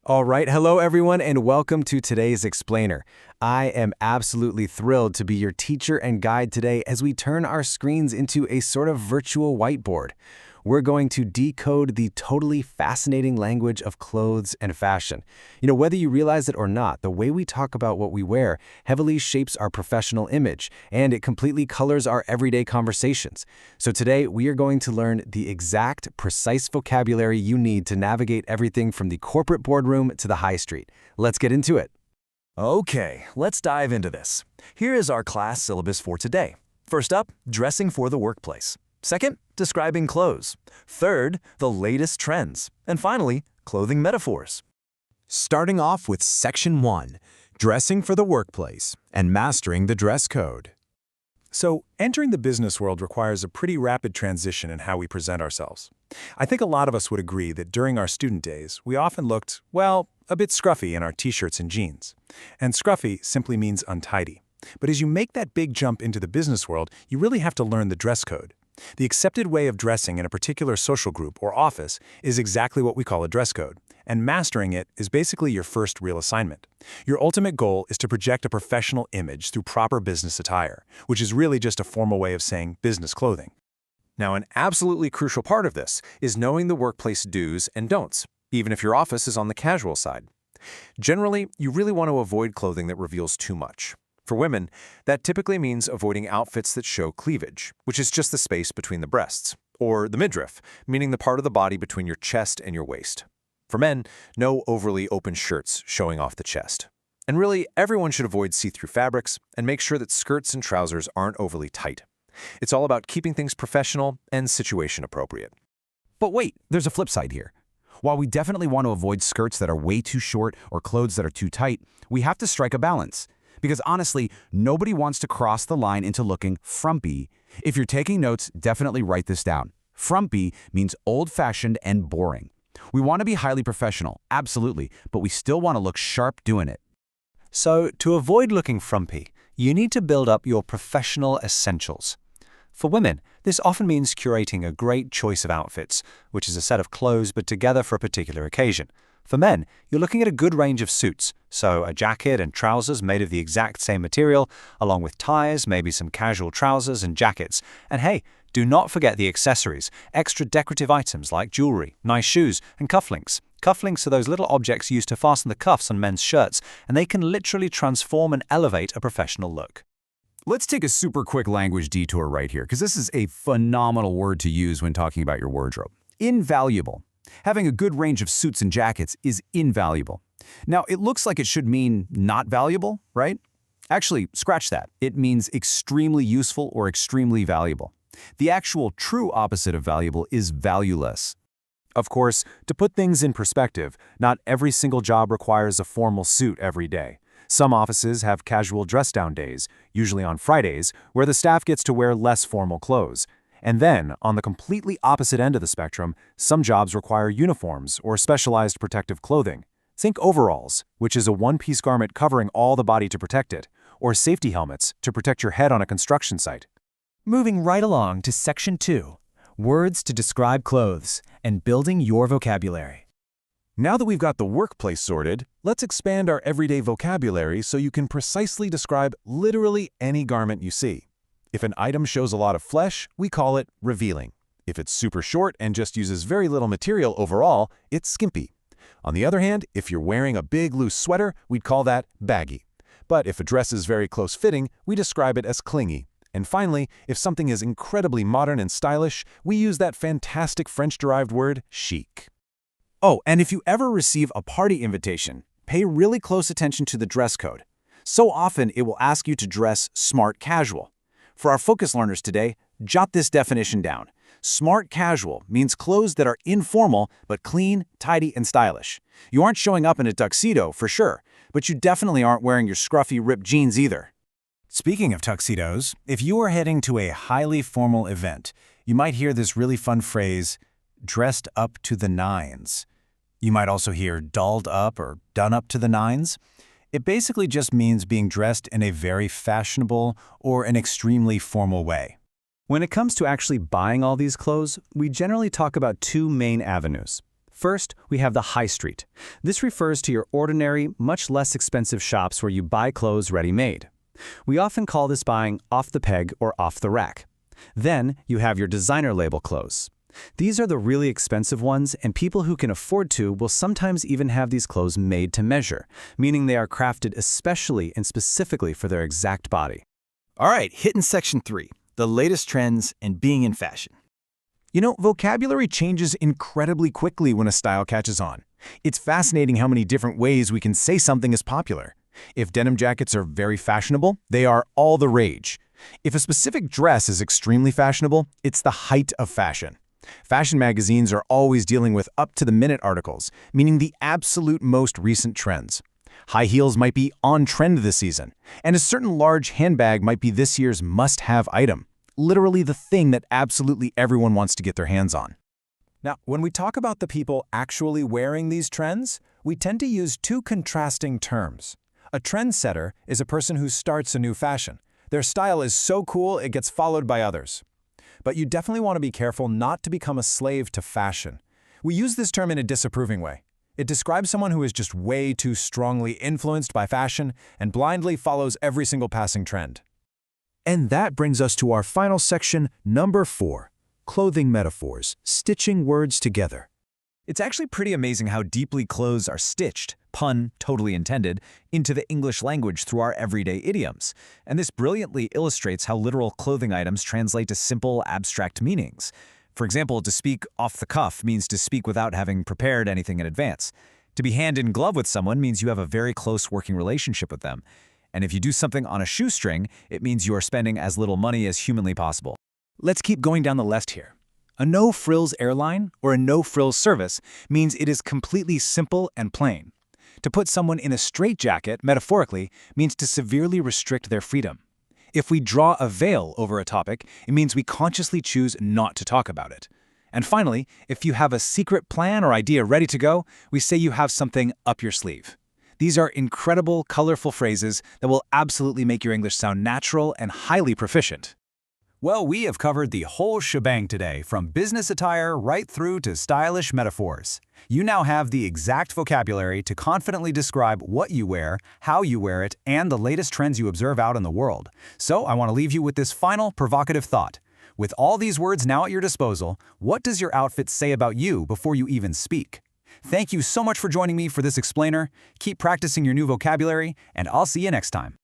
All right, hello everyone, and welcome to today's Explainer. I am absolutely thrilled to be your teacher and guide today as we turn our screens into a sort of virtual whiteboard. We're going to decode the totally fascinating language of clothes and fashion. Whether you realize it or not, the way we talk about what we wear heavily shapes our professional image, and it completely colors our everyday conversations. So today, we are going to learn the exact, precise vocabulary you need to navigate everything from the corporate boardroom to the high street. Let's get into it. Okay, let's dive into this. Here is our class syllabus for today. First up, dressing for the workplace. Second, describing clothes. Third, the latest trends. And finally, clothing metaphors. Starting off with Section 1, Dressing for the Workplace and Mastering the Dress Code. So, entering the business world requires a pretty rapid transition in how we present ourselves. I think a lot of us would agree that during our student days, we often looked, well, a bit scruffy in our t-shirts and jeans. And scruffy simply means untidy. But as you make that big jump into the business world, you really have to learn the dress code. The accepted way of dressing in a particular social group or office is exactly what we call a dress code, and mastering it is basically your first real assignment. Your ultimate goal is to project a professional image through proper business attire, which is really just a formal way of saying business clothing. Now, an absolutely crucial part of this is knowing the workplace do's and don'ts, even if your office is on the casual side. Generally, you really want to avoid clothing that reveals too much. For women, that typically means avoiding outfits that show cleavage, which is just the space between the breasts, or the midriff, meaning the part of the body between your chest and your waist. For men, no overly open shirts showing off the chest. And really, everyone should avoid see-through fabrics and make sure that skirts and trousers aren't overly tight. It's all about keeping things professional and situation appropriate. But wait, there's a flip side here. While we definitely want to avoid skirts that are way too short or clothes that are too tight, we have to strike a balance. Because honestly, nobody wants to cross the line into looking frumpy. If you're taking notes, definitely write this down. Frumpy means old-fashioned and boring. We want to be highly professional, absolutely, but we still want to look sharp doing it. So, to avoid looking frumpy, you need to build up your professional essentials. For women, this often means curating a great choice of outfits, which is a set of clothes put together for a particular occasion. For men, you're looking at a good range of suits, so a jacket and trousers made of the exact same material, along with ties, maybe some casual trousers and jackets. And hey, do not forget the accessories, extra decorative items like jewelry, nice shoes, and cufflinks. Cufflinks are those little objects used to fasten the cuffs on men's shirts, and they can literally transform and elevate a professional look. Let's take a super quick language detour right here, because this is a phenomenal word to use when talking about your wardrobe. Invaluable. Having a good range of suits and jackets is invaluable. Now, it looks like it should mean not valuable, right? Actually, scratch that. It means extremely useful or extremely valuable. The actual true opposite of valuable is valueless. Of course, to put things in perspective, not every single job requires a formal suit every day. Some offices have casual dress-down days, usually on Fridays, where the staff gets to wear less formal clothes. And then, on the completely opposite end of the spectrum, some jobs require uniforms or specialized protective clothing. Think overalls, which is a one-piece garment covering all the body to protect it, or safety helmets to protect your head on a construction site. Moving right along to Section 2, Words to describe clothes and building your vocabulary. Now that we've got the workplace sorted, let's expand our everyday vocabulary so you can precisely describe literally any garment you see. If an item shows a lot of flesh, we call it revealing. If it's super short and just uses very little material overall, it's skimpy. On the other hand, if you're wearing a big loose sweater, we'd call that baggy. But if a dress is very close-fitting, we describe it as clingy. And finally, if something is incredibly modern and stylish, we use that fantastic French-derived word chic. Oh, and if you ever receive a party invitation, pay really close attention to the dress code. So often, it will ask you to dress smart casual. For our focus learners today, jot this definition down. Smart casual means clothes that are informal but clean, tidy, and stylish. You aren't showing up in a tuxedo, for sure, but you definitely aren't wearing your scruffy ripped jeans either. Speaking of tuxedos, if you are heading to a highly formal event, you might hear this really fun phrase, dressed up to the nines. You might also hear dolled up or done up to the nines. It basically just means being dressed in a very fashionable or an extremely formal way. When it comes to actually buying all these clothes, we generally talk about two main avenues. First, we have the high street. This refers to your ordinary, much less expensive shops where you buy clothes ready-made. We often call this buying off the peg or off the rack. Then, you have your designer label clothes. These are the really expensive ones, and people who can afford to will sometimes even have these clothes made to measure, meaning they are crafted especially and specifically for their exact body. All right, hitting section 3, the latest trends and being in fashion. You know, vocabulary changes incredibly quickly when a style catches on. It's fascinating how many different ways we can say something is popular. If denim jackets are very fashionable, they are all the rage. If a specific dress is extremely fashionable, it's the height of fashion. Fashion magazines are always dealing with up-to-the-minute articles, meaning the absolute most recent trends. High heels might be on trend this season, and a certain large handbag might be this year's must-have item. Literally the thing that absolutely everyone wants to get their hands on. Now, when we talk about the people actually wearing these trends, we tend to use two contrasting terms. A trendsetter is a person who starts a new fashion. Their style is so cool it gets followed by others. But you definitely want to be careful not to become a slave to fashion. We use this term in a disapproving way. It describes someone who is just way too strongly influenced by fashion and blindly follows every single passing trend. And that brings us to our final section, number 4, clothing metaphors, stitching words together. It's actually pretty amazing how deeply clothes are stitched, pun totally intended, into the English language through our everyday idioms. And this brilliantly illustrates how literal clothing items translate to simple, abstract meanings. For example, to speak off the cuff means to speak without having prepared anything in advance. To be hand in glove with someone means you have a very close working relationship with them. And if you do something on a shoestring, it means you are spending as little money as humanly possible. Let's keep going down the list here. A no-frills airline or a no-frills service means it is completely simple and plain. To put someone in a straitjacket, metaphorically, means to severely restrict their freedom. If we draw a veil over a topic, it means we consciously choose not to talk about it. And finally, if you have a secret plan or idea ready to go, we say you have something up your sleeve. These are incredible, colorful phrases that will absolutely make your English sound natural and highly proficient. Well, we have covered the whole shebang today, from business attire right through to stylish metaphors. You now have the exact vocabulary to confidently describe what you wear, how you wear it, and the latest trends you observe out in the world. So I want to leave you with this final provocative thought. With all these words now at your disposal, what does your outfit say about you before you even speak? Thank you so much for joining me for this explainer. Keep practicing your new vocabulary, and I'll see you next time.